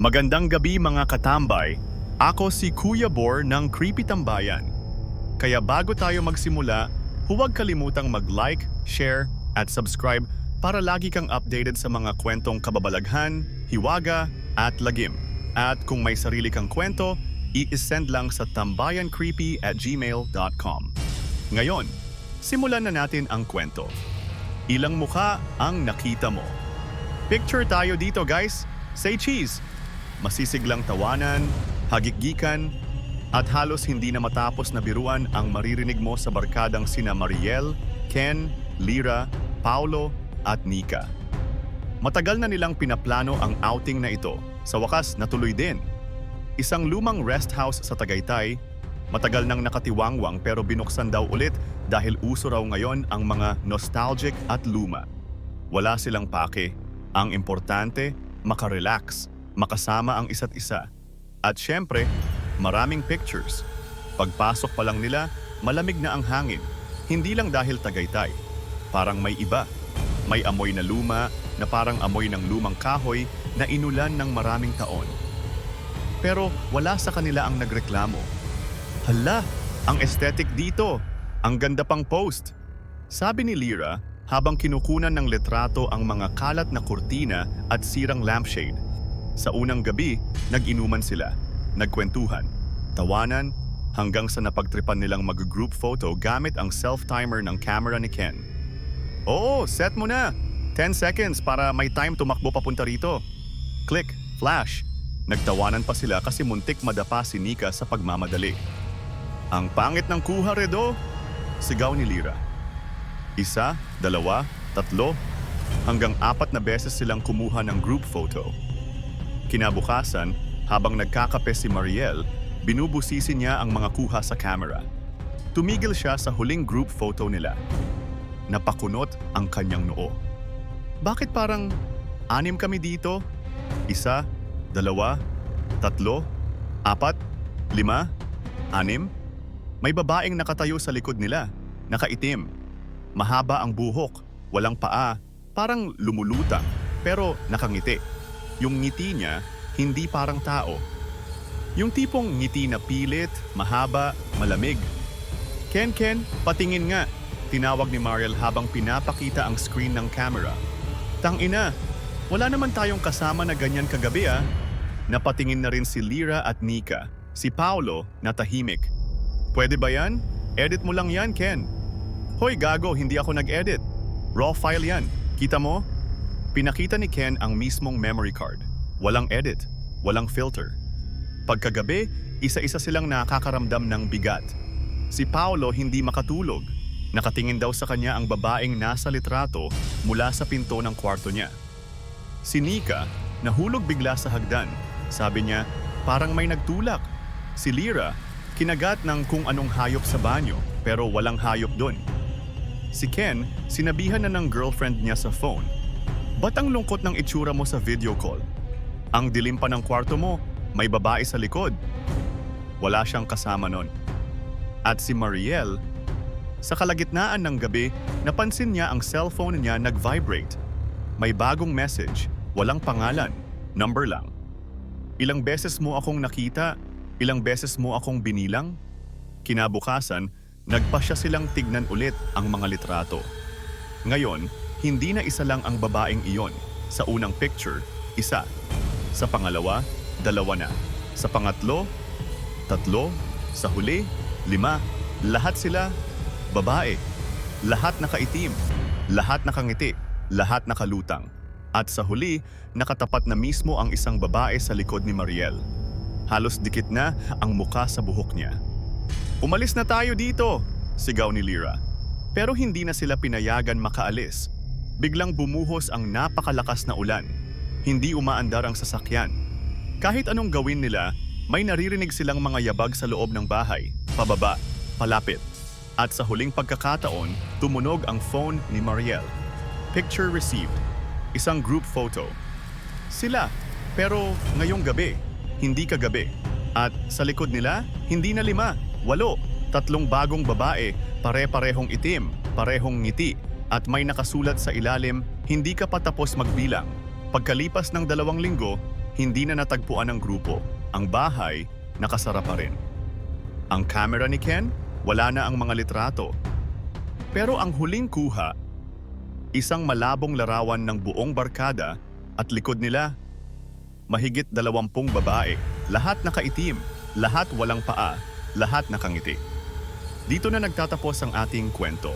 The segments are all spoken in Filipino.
Magandang gabi mga katambay. Ako si Kuya Bor ng Creepy Tambayan. Kaya bago tayo magsimula, huwag kalimutang mag-like, share, at subscribe para lagi kang updated sa mga kwentong kababalaghan, hiwaga, at lagim. At kung may sarili kang kwento, i-send lang sa tambayancreepy@gmail.com. Ngayon, simulan na natin ang kwento. Ilang mukha ang nakita mo? Picture tayo dito guys. Say cheese! Masisiglang tawanan, hagikgikan, at halos hindi na matapos na biruan ang maririnig mo sa barkadang sina Mariel, Ken, Lyra, Paulo, at Nika. Matagal na nilang pinaplano ang outing na ito. Sa wakas, natuloy din. Isang lumang rest house sa Tagaytay, matagal nang nakatiwangwang pero binuksan daw ulit dahil uso raw ngayon ang mga nostalgic at luma. Wala silang pake. Ang importante, makarelax, makasama ang isa't isa. At syempre, maraming pictures. Pagpasok pa lang nila, malamig na ang hangin. Hindi lang dahil Tagaytay. Parang may iba. May amoy na luma na parang amoy ng lumang kahoy na inulan ng maraming taon. Pero wala sa kanila ang nagreklamo. Hala, ang aesthetic dito. Ang ganda pang post. Sabi ni Lyra habang kinukunan ng litrato ang mga kalat na kurtina at sirang lampshade. Sa unang gabi, nag-inuman sila, nagkwentuhan, tawanan, hanggang sa napagtripan nilang mag-group photo gamit ang self-timer ng camera ni Ken. Oo, set mo na! 10 seconds para may time tumakbo papunta rito. Click, flash. Nagtawanan pa sila kasi muntik madapa si Nika sa pagmamadali. Ang pangit ng kuha, Redo! Sigaw ni Lyra. 1, 2, 3, hanggang 4 na beses silang kumuha ng group photo. Kinabukasan, habang nagkakape si Mariel, binubusisi niya ang mga kuha sa camera. Tumigil siya sa huling group photo nila. Napakunot ang kanyang noo. Bakit parang 6 kami dito? 1, 2, 3, 4, 5, 6? May babaeng nakatayo sa likod nila, nakaitim. Mahaba ang buhok, walang paa, parang lumulutang, pero nakangiti. Yung ngiti niya, hindi parang tao. Yung tipong ngiti na pilit, mahaba, malamig. Ken, patingin nga, tinawag ni Mariel habang pinapakita ang screen ng camera. Tangina, wala naman tayong kasama na ganyan kagabi ah. Napatingin na rin si Lyra at Nika. Si Paulo, natahimik. Pwede ba yan? Edit mo lang yan, Ken. Hoy gago, hindi ako nag-edit. Raw file yan. Kita mo? Pinakita ni Ken ang mismong memory card. Walang edit, walang filter. Pagkagabi, isa-isa silang nakakaramdam ng bigat. Si Paulo hindi makatulog. Nakatingin daw sa kanya ang babaeng nasa litrato mula sa pinto ng kwarto niya. Si Nika, nahulog bigla sa hagdan. Sabi niya, parang may nagtulak. Si Lyra, kinagat ng kung anong hayop sa banyo pero walang hayop doon. Si Ken, sinabihan na ng girlfriend niya sa phone. Ba't ang lungkot ng itsura mo sa video call? Ang dilim pa ng kwarto mo, may babae sa likod. Wala siyang kasama nun. At si Mariel, sa kalagitnaan ng gabi, napansin niya ang cellphone niya nag-vibrate. May bagong message, walang pangalan, number lang. Ilang beses mo akong nakita, ilang beses mo akong binilang? Kinabukasan, nagpasya silang tignan ulit ang mga litrato. Ngayon, hindi na isa lang ang babaeng iyon. Sa unang picture, 1. Sa pangalawa, 2 na. Sa pangatlo, 3. Sa huli, 5. Lahat sila, babae. Lahat nakaitim. Lahat nakangiti. Lahat nakalutang. At sa huli, nakatapat na mismo ang isang babae sa likod ni Mariel. Halos dikit na ang muka sa buhok niya. Umalis na tayo dito! Sigaw ni Lyra. Pero hindi na sila pinayagan makaalis. Biglang bumuhos ang napakalakas na ulan. Hindi umaandar ang sasakyan. Kahit anong gawin nila, may naririnig silang mga yabag sa loob ng bahay, pababa, palapit. At sa huling pagkakataon, tumunog ang phone ni Mariel. Picture received. Isang group photo. Sila, pero ngayong gabi, hindi kagabi. At sa likod nila, hindi na 5, 8, 3 bagong babae, pare-parehong itim, parehong ngiti. At may nakasulat sa ilalim, hindi ka pa tapos magbilang. Pagkalipas ng 2 linggo, Hindi na natagpuan ng grupo. Ang bahay, nakasara pa rin. Ang camera ni Ken, wala na ang mga litrato. Pero ang huling kuha, isang malabong larawan ng buong barkada at likod nila, mahigit 20 babae, lahat nakaitim, lahat walang paa, lahat nakangiti. Dito na nagtatapos ang ating kwento.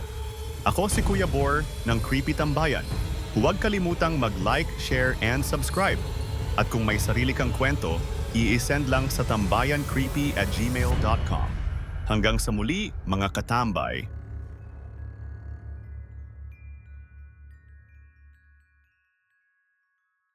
Ako si Kuya Bor ng Creepy Tambayan. Huwag kalimutang mag-like, share, and subscribe. At kung may sarili kang kwento, i-send lang sa tambayancreepy@gmail.com. Hanggang sa muli, mga katambay.